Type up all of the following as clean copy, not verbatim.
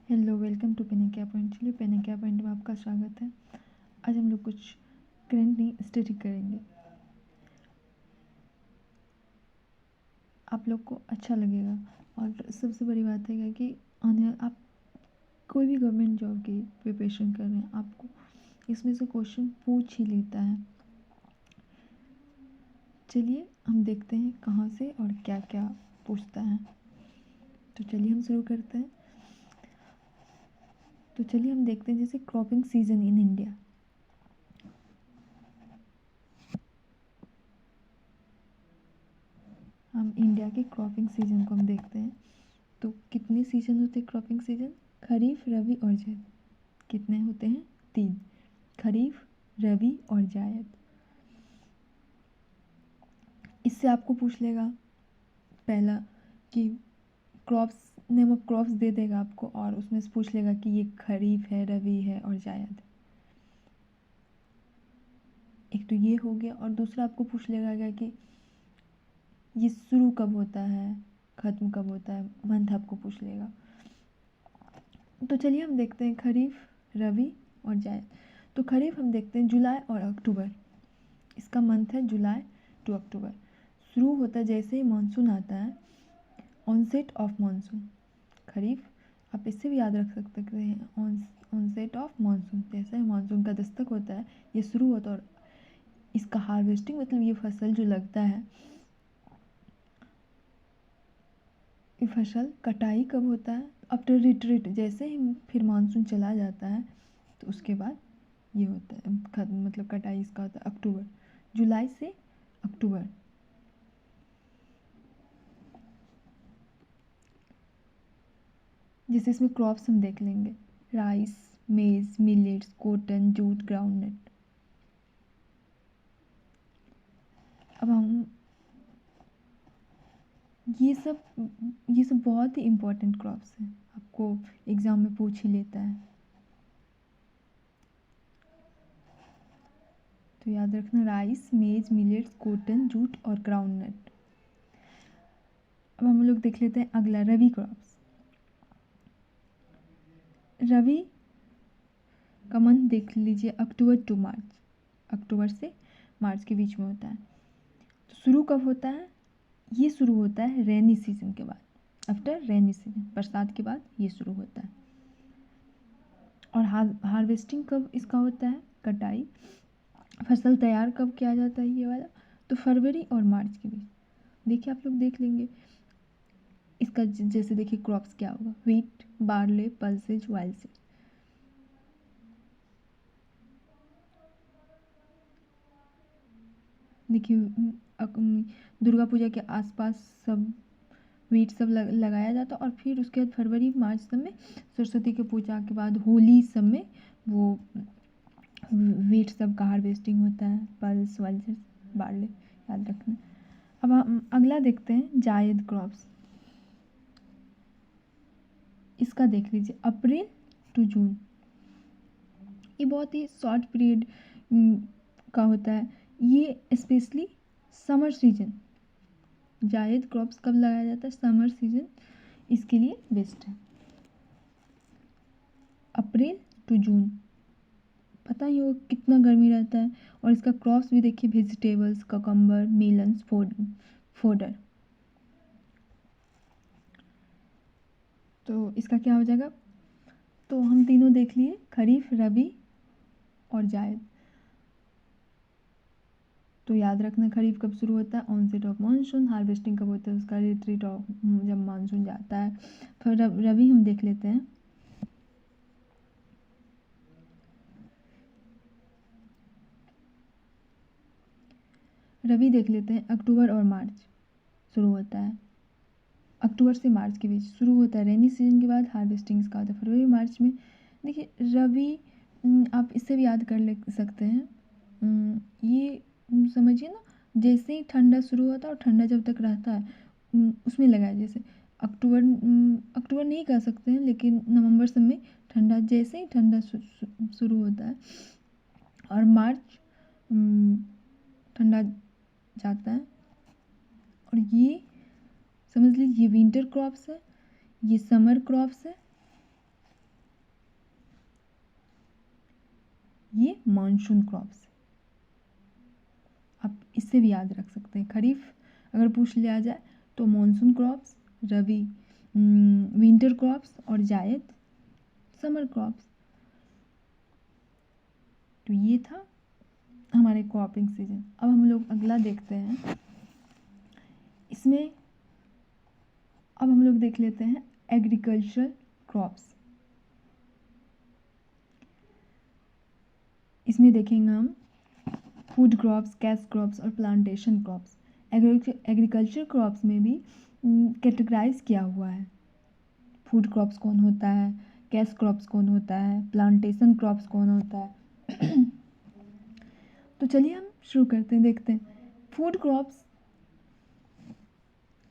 Hello, welcome to पेनिकिया point. चलिए, पेनिकिया पॉइंट में आपका स्वागत है। आज हम लोग कुछ करंट नहीं स्टडी करेंगे। आप लोग को अच्छा लगेगा। और सबसे बड़ी बात है कि आने आप कोई भी गवर्नमेंट जॉब की प्रिपरेशन कर रहे हैं, आपको इसमें से क्वेश्चन पूछ ही लेता है। चलिए हम देखते हैं कहाँ से और क्या क्या पूछता है। तो चलिए हम शुरू करते हैं। तो चलिए हम देखते हैं जैसे क्रॉपिंग सीजन इन इंडिया। हम इंडिया के क्रॉपिंग सीजन को हम देखते हैं। तो कितने सीजन होते हैं क्रॉपिंग सीजन? खरीफ, रबी और जायद। कितने होते हैं? 3। खरीफ, रबी और जायद। इससे आपको पूछ लेगा पहला कि क्रॉप्स, नेम ऑफ क्रॉप्स दे देगा आपको, और उसमें से पूछ लेगा कि ये खरीफ है, रबी है और जायद। एक तो ये हो गया, और दूसरा आपको पूछ लेगा कि ये शुरू कब होता है, ख़त्म कब होता है, मंथ आपको पूछ लेगा। तो चलिए हम देखते हैं खरीफ, रबी और जायद। तो खरीफ हम देखते हैं जुलाई और अक्टूबर। इसका मंथ है जुलाई टू अक्टूबर। शुरू होता है जैसे ही मानसून आता है, ऑनसेट ऑफ मानसून। खरीफ आप इससे भी याद रख सकते हैं, ऑनसेट ऑफ मानसून। जैसे ही मानसून का दस्तक होता है, ये शुरू होता है। और इसका हार्वेस्टिंग मतलब ये फसल जो लगता है, ये फसल कटाई कब होता है? आफ्टर रिट्रीट, जैसे ही फिर मानसून चला जाता है तो उसके बाद ये होता है, मतलब कटाई इसका होता है अक्टूबर, जुलाई से अक्टूबर। जैसे इसमें क्रॉप्स हम देख लेंगे, राइस, मेज, मिलेट्स, कॉटन, जूट, ग्राउंडनट। अब हम ये सब बहुत ही इम्पोर्टेंट क्रॉप्स हैं, आपको एग्ज़ाम में पूछ ही लेता है। तो याद रखना, राइस, मेज, मिलेट्स, कॉटन, जूट और ग्राउंडनट। अब हम लोग देख लेते हैं अगला, रबी क्रॉप्स। रबी का मंथ देख लीजिए, अक्टूबर टू मार्च। अक्टूबर से मार्च के बीच में होता है। तो शुरू कब होता है? ये शुरू होता है रेनी सीजन के बाद, आफ्टर रेनी सीजन, बरसात के बाद ये शुरू होता है। और हार्वेस्टिंग कब इसका होता है? कटाई, फसल तैयार कब किया जाता है ये वाला? तो फरवरी और मार्च के बीच। देखिए आप लोग देख लेंगे इसका, जैसे देखिए क्रॉप्स क्या होगा, व्हीट, बार्ले, पल्सेज, वाइल्ड। देखिए दुर्गा पूजा के आसपास सब व्हीट सब लगाया जाता, और फिर उसके बाद फरवरी मार्च सब में, सरस्वती के पूजा के बाद होली सब में, वो व्हीट सब का हार्वेस्टिंग होता है, पल्स वाल्स, बार्ले, याद रखना। अब हम अगला देखते हैं जायद क्रॉप्स। इसका देख लीजिए, अप्रैल टू जून। ये बहुत ही शॉर्ट पीरियड का होता है। ये स्पेशली समर सीजन, जायद क्रॉप्स कब लगाया जाता है? समर सीजन इसके लिए बेस्ट है, अप्रैल टू जून। पता ही हो कितना गर्मी रहता है। और इसका क्रॉप्स भी देखिए, वेजिटेबल्स, ककम्बर, मेलन्स, फोडर। तो इसका क्या हो जाएगा? तो हम तीनों देख लिए, खरीफ, रबी और जायद। तो याद रखना, खरीफ कब शुरू होता है? Onset of monsoon. हार्वेस्टिंग कब होता है? उसका रिट्रीट ऑफ, जब मानसून जाता है। फिर रबी हम देख लेते हैं। रबी देख लेते हैं, अक्टूबर और मार्च शुरू होता है। अक्टूबर से मार्च के बीच शुरू होता है, रेनी सीजन के बाद हार्वेस्टिंग इसका होता है फरवरी मार्च में। देखिए रबी, आप इससे भी याद कर ले सकते हैं। ये समझिए ना, जैसे ही ठंडा शुरू होता है और ठंडा जब तक रहता है, उसमें लगाया। जैसे अक्टूबर, अक्टूबर नहीं कह सकते हैं, लेकिन नवंबर सब में ठंडा, जैसे ही ठंडा शुरू होता है, और मार्च ठंडा जाता है। और ये समझ लीजिए, ये विंटर क्रॉप्स है, ये समर क्रॉप्स है, ये मानसून क्रॉप्स, आप इससे भी याद रख सकते हैं। खरीफ अगर पूछ लिया जाए तो मानसून क्रॉप्स, रबी विंटर क्रॉप्स और जायद समर क्रॉप्स। तो ये था हमारे क्रॉपिंग सीजन। अब हम लोग अगला देखते हैं। इसमें अब हम लोग देख लेते हैं एग्रीकल्चरल क्रॉप्स। इसमें देखेंगे हम फूड क्रॉप्स, कैश क्रॉप्स और प्लांटेशन क्रॉप्स। एग्रीकल्चर क्रॉप्स में भी कैटेगराइज किया हुआ है। फूड क्रॉप्स कौन होता है, कैश क्रॉप्स कौन होता है, प्लांटेशन क्रॉप्स कौन होता है। तो चलिए हम शुरू करते हैं, देखते हैं फूड क्रॉप्स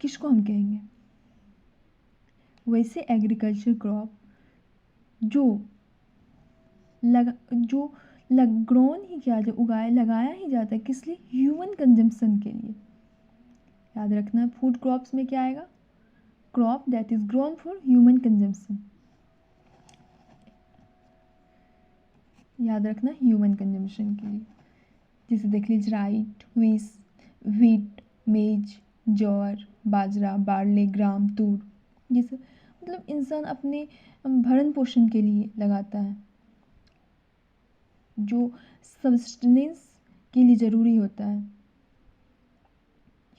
किसको हम कहेंगे। वैसे एग्रीकल्चर क्रॉप जो ग्रोन ही किया जाए, लगाया ही जाता है, किस लिए? ह्यूमन कंजम्पशन के लिए। याद रखना है फूड क्रॉप्स में क्या आएगा, crop that is grown for human consumption. याद रखना ह्यूमन कंजम्पशन के लिए। जैसे देख लीजिए राइट, व्हीट, मेज, ज्वार, बाजरा, बार्ले, ग्राम, तूर। ये सब मतलब इंसान अपने भरण पोषण के लिए लगाता है, जो सब्सटेंस के लिए ज़रूरी होता है,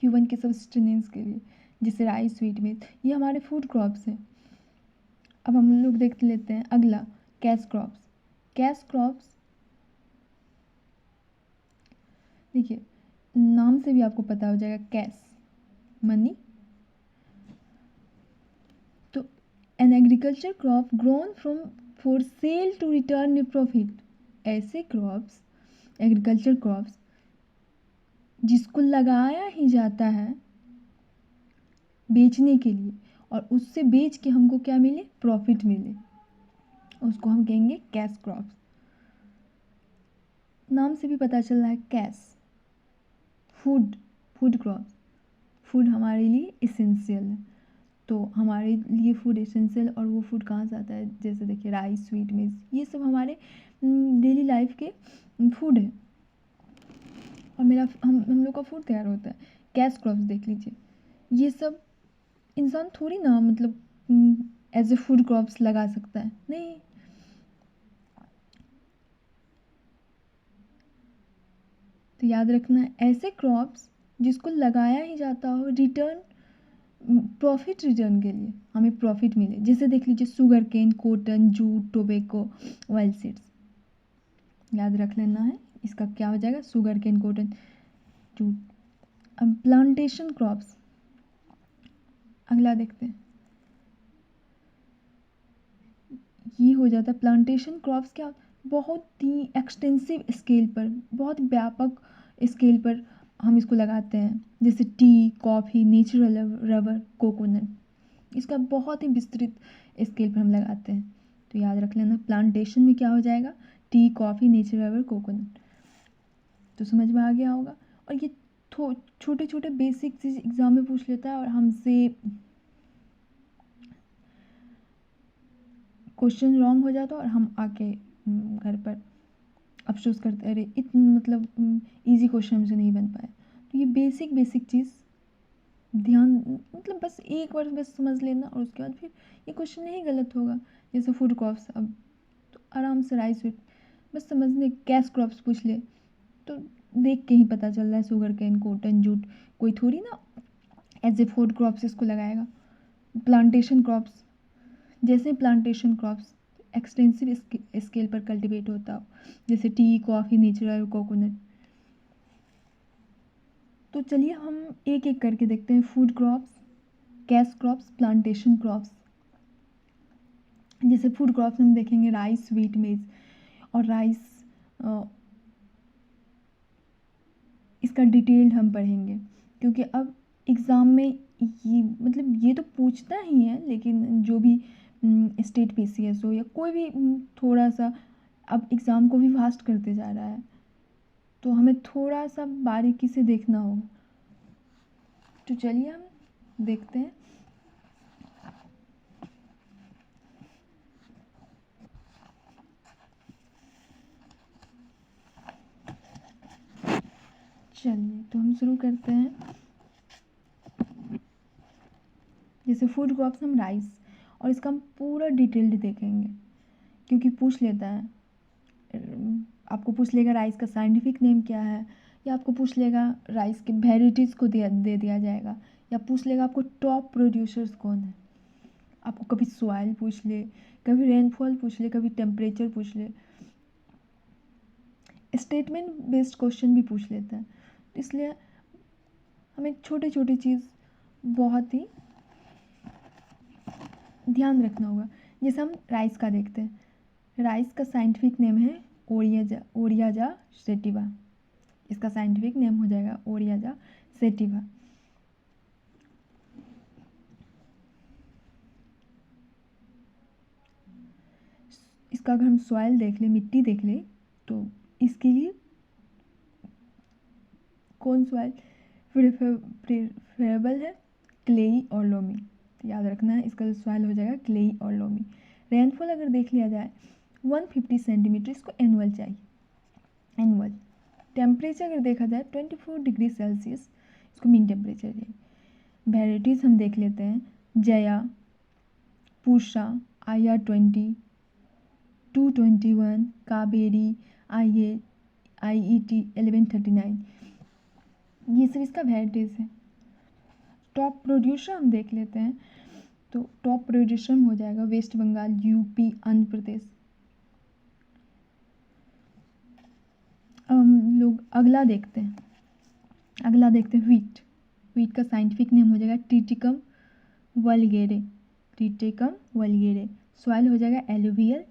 ह्यूमन के सब्सटेंस के लिए। जैसे राइस, व्हीट, मेज, ये हमारे फूड क्रॉप्स हैं। अब हम लोग देख लेते हैं अगला, कैश क्रॉप्स। कैश क्रॉप्स देखिए नाम से भी आपको पता हो जाएगा, कैश मनी। तो an agriculture crop grown from for sale to return profit. ऐसे क्रॉप्स, एग्रीकल्चर क्रॉप्स जिसको लगाया ही जाता है बेचने के लिए, और उससे बेच के हमको क्या मिले, प्रॉफिट मिले, उसको हम कहेंगे कैश क्रॉप्स। नाम से भी पता चल रहा है कैश, फूड क्रॉप्स। फूड हमारे लिए इसेंशियल है, तो हमारे लिए फूड इसेंशियल, और वो फूड कहाँ से आता है, जैसे देखिए राइस, स्वीट, मेज, ये सब हमारे डेली लाइफ के फूड है, और हम लोग का फूड तैयार होता है। कैश क्रॉप्स देख लीजिए, ये सब इंसान थोड़ी ना मतलब एज ए फूड क्रॉप्स लगा सकता है, नहीं। तो याद रखना है ऐसे क्रॉप्स जिसको लगाया ही जाता हो प्रॉफिट रिटर्न के लिए, हमें प्रॉफिट मिले। जैसे देख लीजिए sugar cane, cotton, jute, tobacco, oil seeds. याद रख लेना है, इसका क्या हो जाएगा, शुगर केन, कॉटन, जूट। अब प्लांटेशन क्रॉप्स अगला देखते हैं। ये हो जाता है प्लांटेशन क्रॉप्स, क्या बहुत ही एक्सटेंसिव स्केल पर, बहुत व्यापक स्केल पर हम इसको लगाते हैं। जैसे T, coffee, natural rubber, coconut, इसका बहुत ही विस्तृत स्केल पर हम लगाते हैं। तो याद रख लेना प्लांटेशन में क्या हो जाएगा, T, coffee, natural rubber, coconut. तो समझ में आ गया होगा। और ये छोटे छोटे बेसिक चीज़ एग्ज़ाम में पूछ लेता है, और हमसे क्वेश्चन रॉन्ग हो जाता है, और हम आके घर पर अफसोस करते, अरे इतना मतलब इजी क्वेश्चन हमसे नहीं बन पाया। तो ये बेसिक चीज़ ध्यान, मतलब बस एक बार बस समझ लेना, और उसके बाद फिर ये क्वेश्चन नहीं गलत होगा। जैसे फूड क्रॉप्स, अब तो आराम से राइस व्हीट बस समझने। कैश क्रॉप्स पूछ ले तो देख के ही पता चल रहा है, शुगर केन, कॉटन, जूट, कोई थोड़ी ना एज ए फूड क्रॉप्स इसको लगाएगा। प्लांटेशन क्रॉप्स, जैसे प्लांटेशन क्रॉप्स एक्सटेंसिव स्केल पर कल्टीवेट होता हो, जैसे टी, कॉफ़ी, नेचुरल, कोकोनट। तो चलिए हम एक एक करके देखते हैं, food crops, cash crops, plantation crops. जैसे फूड क्रॉप्स हम देखेंगे राइस, व्हीट, मेज। और राइस इसका डिटेल्ड हम पढ़ेंगे, क्योंकि अब एग्ज़ाम में ये मतलब ये तो पूछता ही है, लेकिन जो भी स्टेट पीसीएस हो या कोई भी थोड़ा सा अब एग्ज़ाम को भी फास्ट करते जा रहा है, तो हमें थोड़ा सा बारीकी से देखना होगा। तो चलिए हम देखते हैं। चलिए तो हम शुरू करते हैं। जैसे फूड क्रॉप्स हम राइस, और इसका हम पूरा डिटेल्ड देखेंगे क्योंकि पूछ लेता है, आपको पूछ लेगा राइस का साइंटिफिक नेम क्या है, या आपको पूछ लेगा राइस के वेराइटीज़ को दे दिया जाएगा, या पूछ लेगा आपको टॉप प्रोड्यूसर्स कौन है। आपको कभी सॉइल पूछ ले, कभी रेनफॉल पूछ ले, कभी टेम्परेचर पूछ ले, स्टेटमेंट बेस्ड क्वेश्चन भी पूछ लेता है। इसलिए हमें छोटे छोटे चीज़ बहुत ही ध्यान रखना होगा। जैसे हम राइस का देखते हैं, राइस का साइंटिफिक नेम है ओरियाजा सेटिवा। इसका साइंटिफिक नेम हो जाएगा ओरियाजा सेटिवा। इसका अगर हम सॉइल देख ले, मिट्टी देख ले, तो इसके लिए कौन सॉइल प्रेफरेबल है? क्लेई और लोमी। तो याद रखना है, इसका जो सॉइल हो जाएगा क्लेई और लोमी। रेनफॉल अगर देख लिया जाए 150 सेंटीमीटर, इसको एनुअल चाहिए, एनुअल। टेम्परेचर अगर देखा जाए 24 डिग्री सेल्सियस, इसको मीन टेम्परेचर चाहिए। वेराइटीज़ हम देख लेते हैं, जया, पूषा, IR20, 221, कावेरी, IET 1139, ये सब इसका वेराइटीज़ है। टॉप प्रोड्यूसर हम देख लेते हैं, तो टॉप प्रोड्यूसर हो जाएगा वेस्ट बंगाल, यूपी, आंध्र प्रदेश। हम लोग अगला देखते हैं, वीट का साइंटिफिक नेम हो जाएगा टिटिकम वलगेरे, टिटिकम वलगेरे। सॉइल हो जाएगा एलुवियल।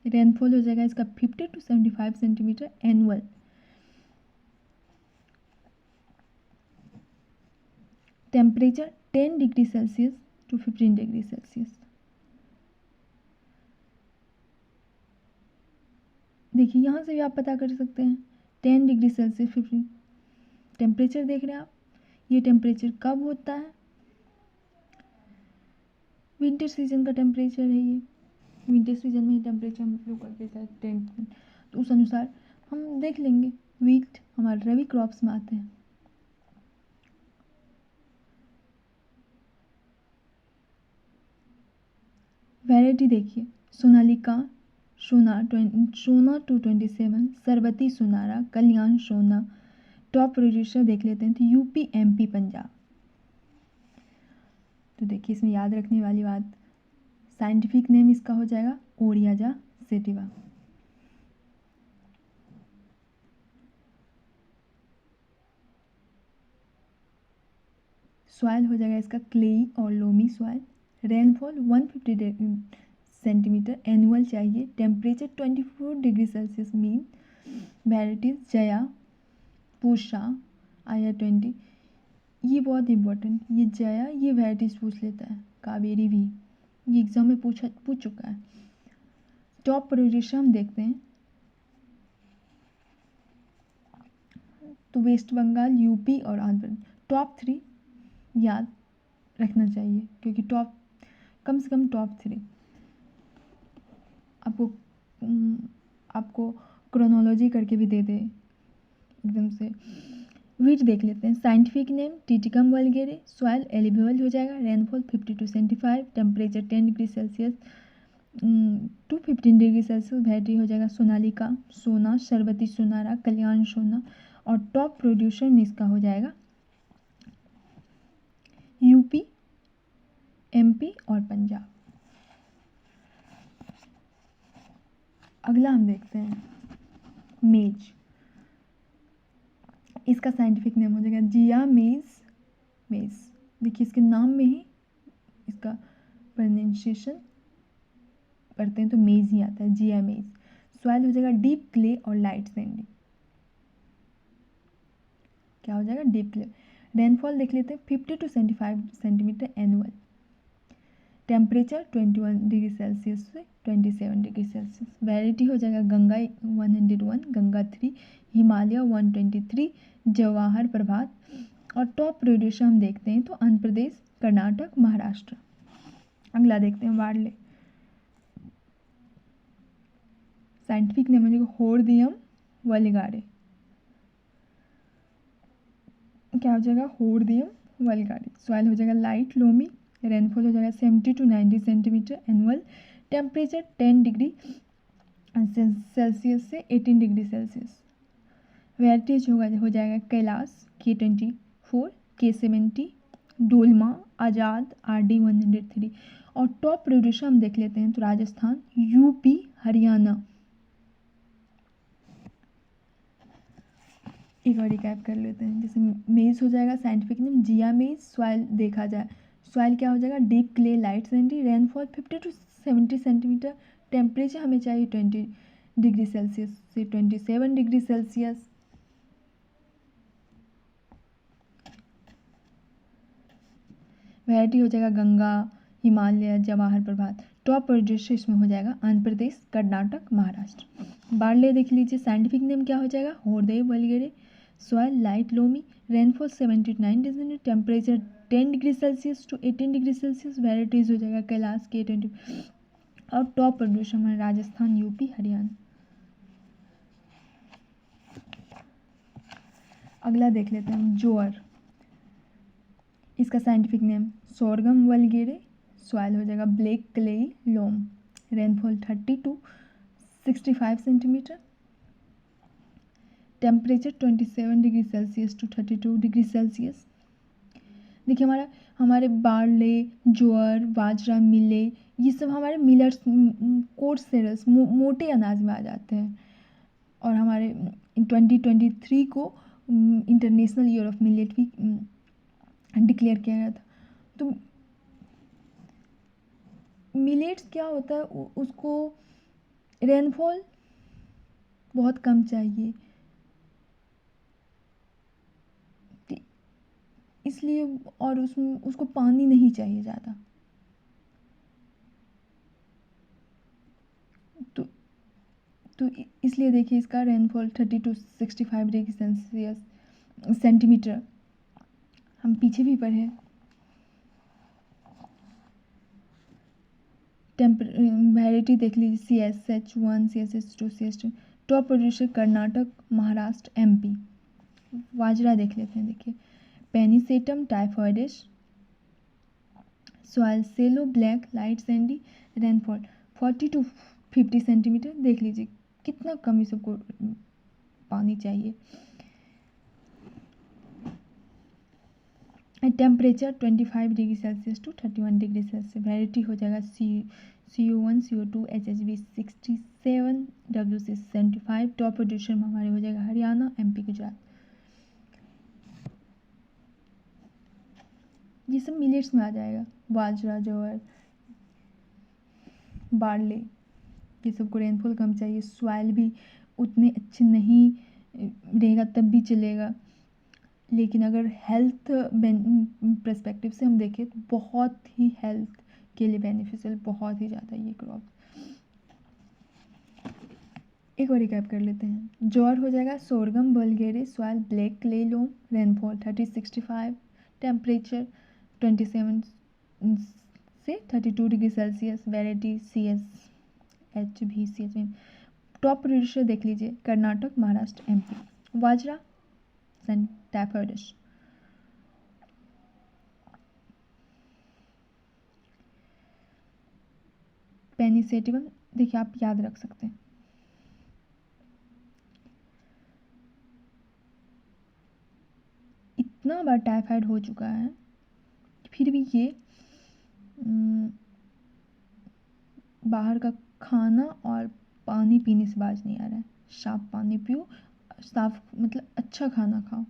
रेनफॉल हो जाएगा इसका 50 to 75 centimetre annual. Temperature 10 degree Celsius to 15 degree Celsius. देखिए यहाँ से भी आप पता कर सकते हैं, 10 डिग्री सेल्सियस 15 टेम्परेचर देख रहे हैं आप। ये टेम्परेचर कब होता है? विंटर सीजन का टेम्परेचर है ये। विंटर सीजन में ही टेम्परेचर हम लोग करते हैं 10, तो उस अनुसार हम देख लेंगे। वीट हमारे रबी क्रॉप्स में आते हैं। वैरायटी देखिए, सोनालिका, सोना 227, सरबती सोनारा, कल्याण सोना। टॉप प्रोड्यूसर देख लेते हैं, तो यूपी, MP, पंजाब। तो देखिए इसमें याद रखने वाली बात, साइंटिफिक नेम इसका हो जाएगा ओरियाजा सेटिवा। सॉइल हो जाएगा इसका क्लेई और loamy soil. Rainfall 150 centimetre annual चाहिए। Temperature 24 degree Celsius mean. Varieties Jaya, Pusa, IR20। ये बहुत इंपॉर्टेंट, ये जया, ये वेराइटीज पूछ लेता है। कावेरी भी ये एग्जाम में पूछ चुका है। टॉप प्रोड्यूसर हम देखते हैं, तो वेस्ट बंगाल, यूपी और आंध्र प्रदेश। टॉप 3 याद रखना चाहिए, क्योंकि कम से कम टॉप 3 आपको क्रोनोलॉजी करके भी दे दे एकदम से। वीट देख लेते हैं, scientific name Triticum vulgare. Soil alluvial हो जाएगा। Rainfall 50 to 75, temperature 10 degree Celsius to 15 degree Celsius. Variety हो जाएगा सोनालिका, सोना, सरबती सोनारा, कल्याण सोना। और टॉप प्रोड्यूसर में इसका हो जाएगा यूपी, MP और पंजाब। अगला हम देखते हैं मेज। इसका साइंटिफिक नेम हो जाएगा जिया मेज। देखिए इसके नाम में ही इसका प्रोनाउंसिएशन करते हैं तो मेज ही आता है, जिया मेज। सॉइल हो जाएगा डीप क्ले और लाइट सैंडी। क्या हो जाएगा? Deep clay. रेनफॉल देख लेते हैं 50 to 75 centimetre annual. Temperature 21 degree Celsius से 27 डिग्री सेल्सियस। वैरायटी हो जाएगा गंगा 101, गंगा 3, हिमालय 123, जवाहर प्रभात। और टॉप प्रोड्यूसर हम देखते हैं तो आंध्र प्रदेश, कर्नाटक, महाराष्ट्र। अगला देखते हैं वार्ले। साइंटिफिक नेम है होर्डियम वलगारे। क्या हो जाएगा, होर्डियम वल्गारिस। सॉइल हो जाएगा लाइट लोमी, रेनफॉल हो जाएगा 70 to 90 centimetre annual, temperature 10 degree Celsius से 18 डिग्री सेल्सियस। वेराइटीज हो जाएगा कैलाश K24, K70, डोलमा, आज़ाद, RD 103। और टॉप प्रोड्यूसर हम देख लेते हैं तो राजस्थान, यूपी, हरियाणा। एक और रिकैप कर लेते हैं। जैसे मेज हो जाएगा साइंटिफिक नेम जिया मेज। सॉइल देखा जाए, सॉइल क्या हो जाएगा, deep clay, light sandy, rainfall 50 to 70 centimetre, temperature हमें चाहिए 20 डिग्री सेल्सियस से 27 डिग्री सेल्सियस। वैरायटी हो जाएगा गंगा, हिमालय, जवाहर प्रभात। टॉप प्रोड्यूसर इसमें हो जाएगा आंध्र प्रदेश, कर्नाटक, महाराष्ट्र। बार्ले देख लीजिए, साइंटिफिक नेम क्या हो जाएगा, Hordeum vulgare. Soil light loamy, rainfall 79 degree, temperature 10 degree Celsius to 18 degree Celsius. Varieties हो जाएगा कैलाश K20। और टॉप प्रोड्यूसर में राजस्थान, यूपी, हरियाणा। अगला देख लेते हैं ज्वार। इसका scientific name sorghum vulgare. Soil हो जाएगा black clay loam, rainfall 30 to 65 centimetre, temperature 27 degree Celsius to 32 degree Celsius. देखिए हमारे बार्ले, ज्वार, बाजरा, मिले, ये सब हमारे मिलर्स, कोर्स सेरेल्स, मोटे अनाज में आ जाते हैं। और हमारे 2023 को इंटरनेशनल ईयर ऑफ मिलेट भी डिक्लेयर किया गया था। तो मिलेट्स क्या होता है, उसको रेनफॉल बहुत कम चाहिए, इसलिए, और उसमें उसको पानी नहीं चाहिए ज़्यादा। तो इसलिए देखिए इसका रेनफॉल 30 to 65 डिग्री सेंटीमीटर। हम पीछे भी पढ़े। वैरायटी देख लीजिए CSH1, CSH2, CSH2। Top producer Karnataka, Maharashtra, MP। बाजरा देख लेते हैं। देखिए Pennisetum typhoides. Soil shallow black, light sandy, rainfall 40 to 50 centimetre. देख लीजिए कितना कम ही सबको पानी चाहिए। Temperature 25 degree Celsius to 31 degree Celsius. Variety हो जाएगा CO1, CO2, HHB 67, WC 75। Top producer में हमारे हो जाएगा हरियाणा, MP, गुजरात। ये सब मिलेट्स में आ जाएगा, बाजरा, ज्वार, बार्ले, ये सबको रेनफॉल कम चाहिए। सॉइल भी उतने अच्छे नहीं रहेगा तब भी चलेगा, लेकिन अगर हेल्थ पर्सपेक्टिव से हम देखें तो बहुत ही हेल्थ के लिए बेनिफिशियल, बहुत ही ज़्यादा ये क्रॉप। एक और रिकैप कर लेते हैं। ज्वार हो जाएगा sorghum वल्गेरे। Soil black clay loam, rainfall 30-65, temperature 27 से 32 degree Celsius. Variety CSH, CSH। Top producer देख लीजिए कर्नाटक, महाराष्ट्र, MP। बाजरा टाइफॉइडिस। पेनिसेटिवम देखिए आप याद रख सकते हैं। इतना बार टाइफाइड हो चुका है फिर भी ये बाहर का खाना और पानी पीने से बाज नहीं आ रहा है। साफ पानी पियो, साफ मतलब अच्छा खाना खाओ,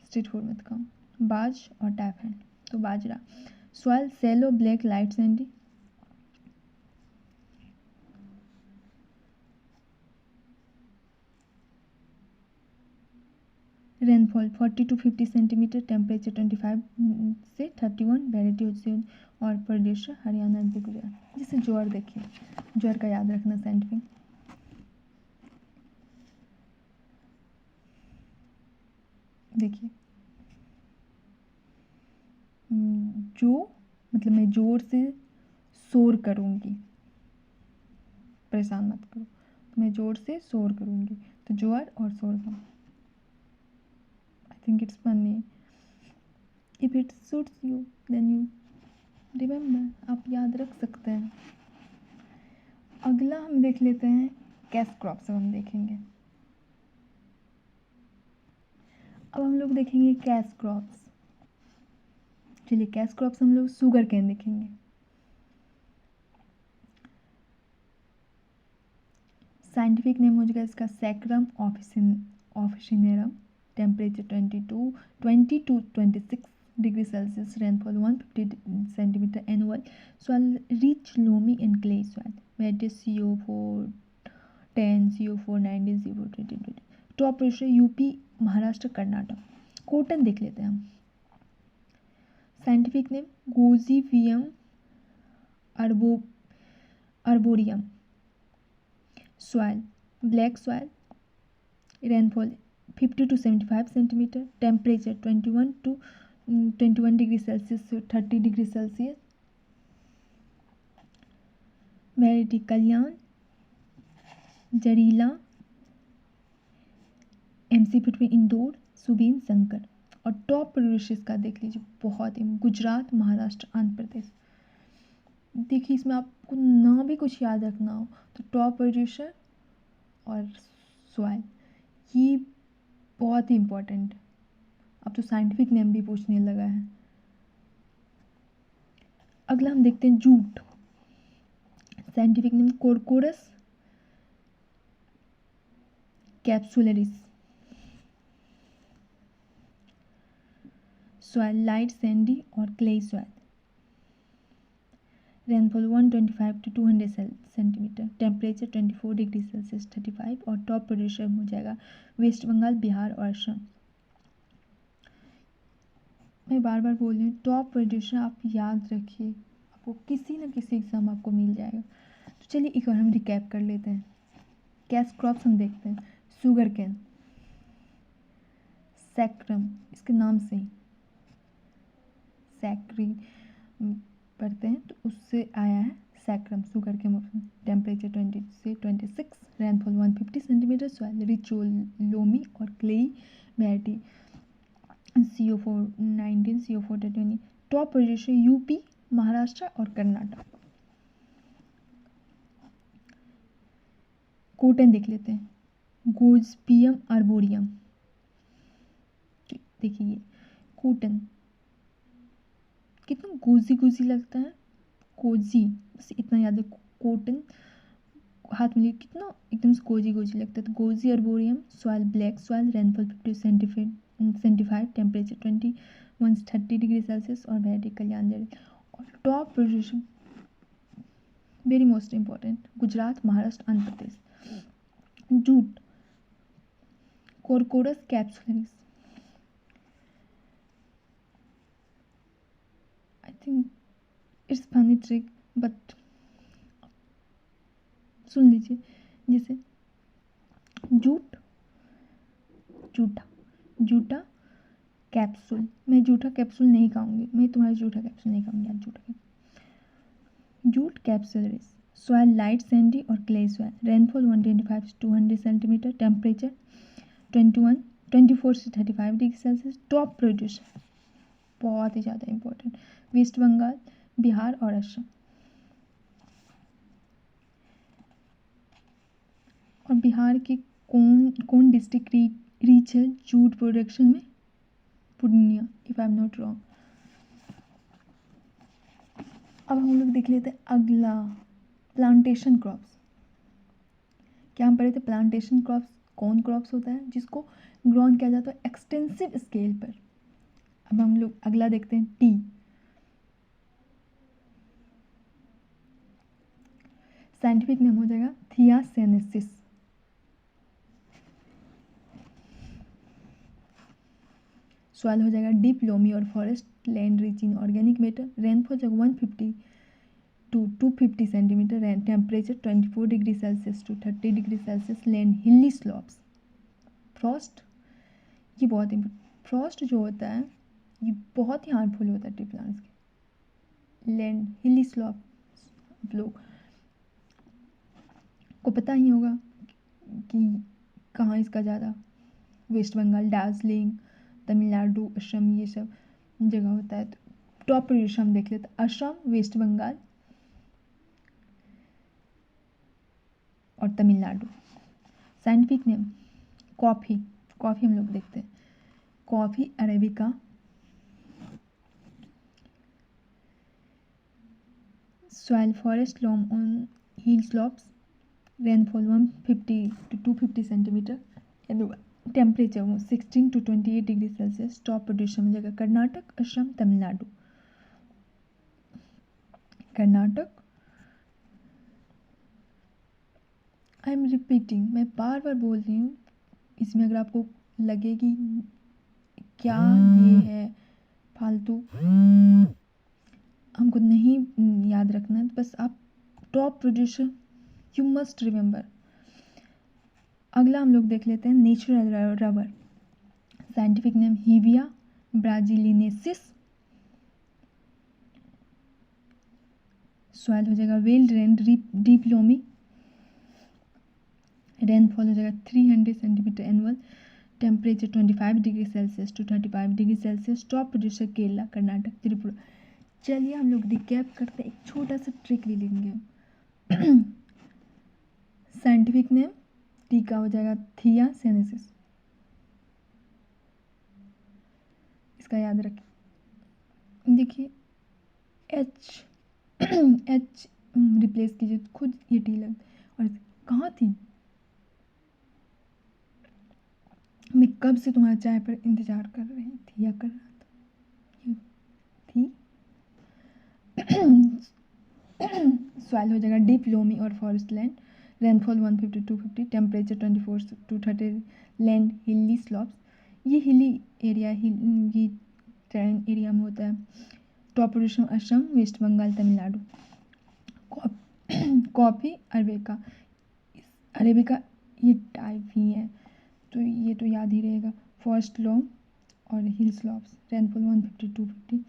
स्ट्रीट फूड मत खाओ। बाज और टाइफाइड। तो बाजरा। Soil shallow black, light sandy, rainfall 40 to 50 centimetre, temperature 25 से 31। वैरायटी होती है और प्रोड्यूसर हरियाणा, MP, गुजरात। जैसे ज्वार देखिए, ज्वार का याद रखना साइंटिफिक। देखिए जो मतलब मैं जोर से शोर करूँगी, परेशान मत करो, तो मैं जोर से शोर करूँगी। तो ज्वार और sorghum. I think it's funny. If it suits you then you remember, आप याद रख सकते हैं। अगला हम देख लेते हैं कैश क्रॉप्स, हम देखेंगे। अब हम लोग देखेंगे कैश क्रॉप्स। चलिए कैश क्रॉप्स हम लोग शुगर केन देखेंगे। साइंटिफिक नेम हो जाएगा इसका Saccharum officinarum, temperature 20 to 26 degree Celsius, rainfall 150 centimetre annual, soil rich loamy and clay soil, वेट CO4 10, CO4 19, CO4 20। Top producer UP, Maharashtra, Karnataka. Cotton देख लेते हैं हम। Scientific name Gossypium arboreum, soil black soil, rainfall 50 to 75 centimetre, temperature 21 degree Celsius से 30 degree Celsius. Variety Kalyan, Jarila, MC फिटवी, इंदौर, सुबीन, शंकर। और top producers का देख लीजिए, बहुत ही गुजरात, महाराष्ट्र, आंध्र प्रदेश। देखिए इसमें आपको ना भी कुछ याद रखना हो तो टॉप प्रोड्यूसर और सॉइल ये बहुत ही इम्पोर्टेंट। अब तो साइंटिफिक नेम भी पूछने लगा है। अगला हम देखते हैं jute. Scientific name Corchorus capsularis, soil light sandy और clay soil, rainfall 125 to 200 centimetre, temperature 24 degree Celsius 35। और टॉप प्रोड्यूसर हो जाएगा वेस्ट बंगाल, बिहार और असम। मैं बार बार बोल रही हूँ, टॉप प्रोड्यूसर आप याद रखिए, आपको किसी न किसी एग्जाम आपको मिल जाएगा। तो चलिए एक बार हम रिकैप कर लेते हैं। कैश क्रॉप्स हम देखते हैं, शुगर कैन, सैक्रम, इसके नाम से ही सैक्री पढ़ते हैं तो उससे आया है सैक्रम, शुगर के मौसम। टेम्परेचर 20 से 26, rainfall 150 centimetre, soil rich loamy और clayey, variety CO4 19, CO4 20। Top producer UP, Maharashtra और कर्नाटक। कॉटन देख लेते हैं, गोजिपियम आर्बोरियम। देखिए ये कॉटन कितना गोजी गोजी लगता है, कोजी, बस इतना याद है। कॉटन हाथ में लिए कितना एकदम से गोजी गोजी लगता है। तो Gossypium arboreum, soil black soil, rainfall 50 75, temperature 21 से 30 डिग्री सेल्सियस और वैरायटी कल्याण जड़ी। और top producer very most important Gujarat, Maharashtra, Andhra Pradesh. Jute Corchorus capsularis, I think it's funny trick but सुन लीजिए। जैसे जूट, जूठा, जूठा कैप्सूल, मैं जूठा कैप्सूल नहीं खाऊंगी, मैं तुम्हारा जूठा कैप्सूल नहीं खाऊंगी आज, जूठा capsule. Jute capsularis, soil light sandy और क्ले सॉइल, रेनफॉल 125 से 200 सेंटीमीटर, टेम्परेचर 24 से 35 डिग्री सेल्सियस। टॉप प्रोड्यूसर बहुत ही ज़्यादा इंपॉर्टेंट, वेस्ट बंगाल, बिहार और असम। और बिहार के कौन कौन डिस्ट्रिक्ट रीच है जूट प्रोडक्शन में? Purnia, if I am not wrong. अब हम लोग देख लेते हैं अगला प्लांटेशन क्रॉप्स। क्या हम पढ़े थे? प्लांटेशन क्रॉप्स कौन क्रॉप्स होता है जिसको ग्रोन किया जाता है एक्सटेंसिव स्केल पर। अब हम लोग अगला देखते हैं टी। साइंटिफिक नेम हो जाएगा थियासेनेसिस, सॉइल हो जाएगा डीप लोमी और forest, land rich in organic matter, rainfall हो जाएगा 150 to 250 centimetre, temperature 24 degree Celsius to 30 degree Celsius, land hilly slopes. Frost, ये बहुत इम्पोर्टेंट, फ्रॉस्ट जो होता है ये बहुत ही हार्मफुल होता है टी प्लांट्स के। लैंड हिली स्लॉप, आप लोग को पता ही होगा कि कहाँ इसका ज़्यादा, वेस्ट बंगाल, दार्जिलिंग, तमिलनाडु, असम, ये सब जगह होता है। तो टॉप प्रोड्यूसर हम देख लेते हैं, असम, वेस्ट बंगाल और Tamil Nadu. Scientific name coffee, coffee हम लोग देखते हैं, coffee arabica, soil forest loam on hill slopes, rainfall 150 to 250 centimeter, and temperature 16 to 28 degree Celsius. Top producer में जगह Karnataka, Assam, Tamil Nadu. Karnataka, I am repeating, मैं बार बार बोल रही हूँ, इसमें अगर आपको लगे कि क्या ये है फालतू, हमको नहीं याद रखना है, बस आप top producer you must remember. अगला हम लोग देख लेते हैं natural rubber. Scientific name Hevea brasiliensis. Soil हो जाएगा well drained deep loamy. Rainfall हो जाएगा 300 centimetre annual. Temperature 25 degree Celsius to 35 degree Celsius. Top producer Kerala, Karnataka, Tripura. चलिए हम लोग रिकैप करते हैं, एक छोटा सा ट्रिक भी लेंगे। साइंटिफिक नेम टीका हो जाएगा थिया सेनेसिस, इसका याद रखिए। देखिए एच एच रिप्लेस कीजिए, खुद ये टी लग, और कहाँ थी मैं कब से तुम्हारा चाय पर इंतजार कर रही थी या कर रहा था, थी। सॉइल हो जाएगा डीप लोमी और forest land. Rainfall 150 250, temperature 24 to 30, land hilly slopes. ये हिली एरिया ये ट्रेन एरिया में होता है। Top producer Assam, West Bengal, Tamil Nadu. Coffee arabica, arabica ये टाइप ही है, तो ये तो याद ही रहेगा। फॉरेस्ट लॉम और हिल स्लॉप्स। रेनफॉल 150 250।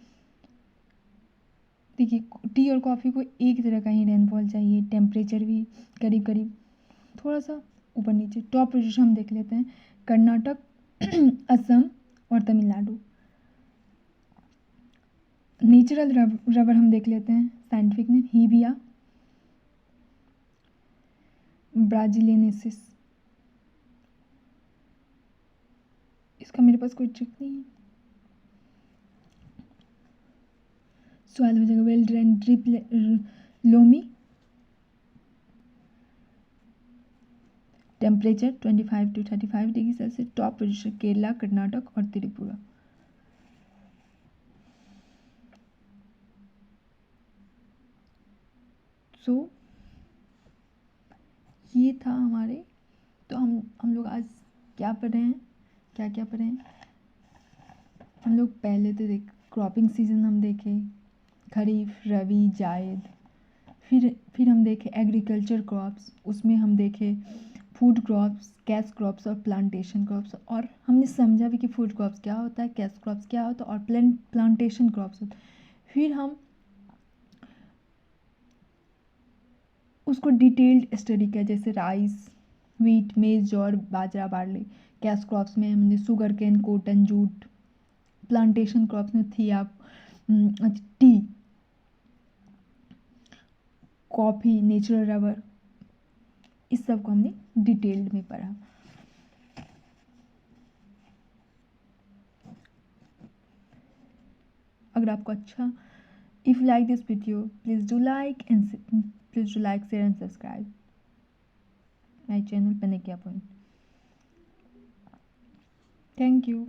देखिए टी और कॉफ़ी को एक तरह का ही रेनफॉल चाहिए, टेम्परेचर भी करीब करीब थोड़ा सा ऊपर नीचे। टॉप प्रोड्यूसर हम देख लेते हैं कर्नाटक, असम और तमिलनाडु। नेचुरल रबर हम देख लेते हैं, साइंटिफिक नेम हीविया ब्राजिलिनेसिस। इसका मेरे पास कोई ट्रिक नहीं है। सॉइल हो जाएगा well drain drip loamy. Temperature 25 to 35 degree Celsius. Top producer Kerala, Karnataka और त्रिपुरा। सो ये था हमारे, तो हम लोग आज क्या पढ़े हैं, क्या क्या पढ़े हैं। हम लोग पहले तो देख क्रॉपिंग सीजन हम देखे, खरीफ, रबी, जायद। फिर हम देखे एग्रीकल्चर क्रॉप्स, उसमें हम देखे फूड क्रॉप्स, कैश क्रॉप्स और प्लांटेशन क्रॉप्स। और हमने समझा भी कि फूड क्रॉप्स क्या होता है, कैश क्रॉप्स क्या होता है और प्लांटेशन क्रॉप्स होता है। फिर हम उसको डिटेल्ड स्टडी किया, जैसे राइस, व्हीट, मेज, जौर, बाजरा, बार्ली। कैश क्रॉप्स में हमने sugar cane, cotton, jute. Plantation crops में thea, T, coffee, natural rubber, इस सब को हमने डिटेल्ड में पढ़ा। अगर आपको अच्छा, if you like this video please do like and please do like, share and subscribe my channel Panacea Point. Thank you.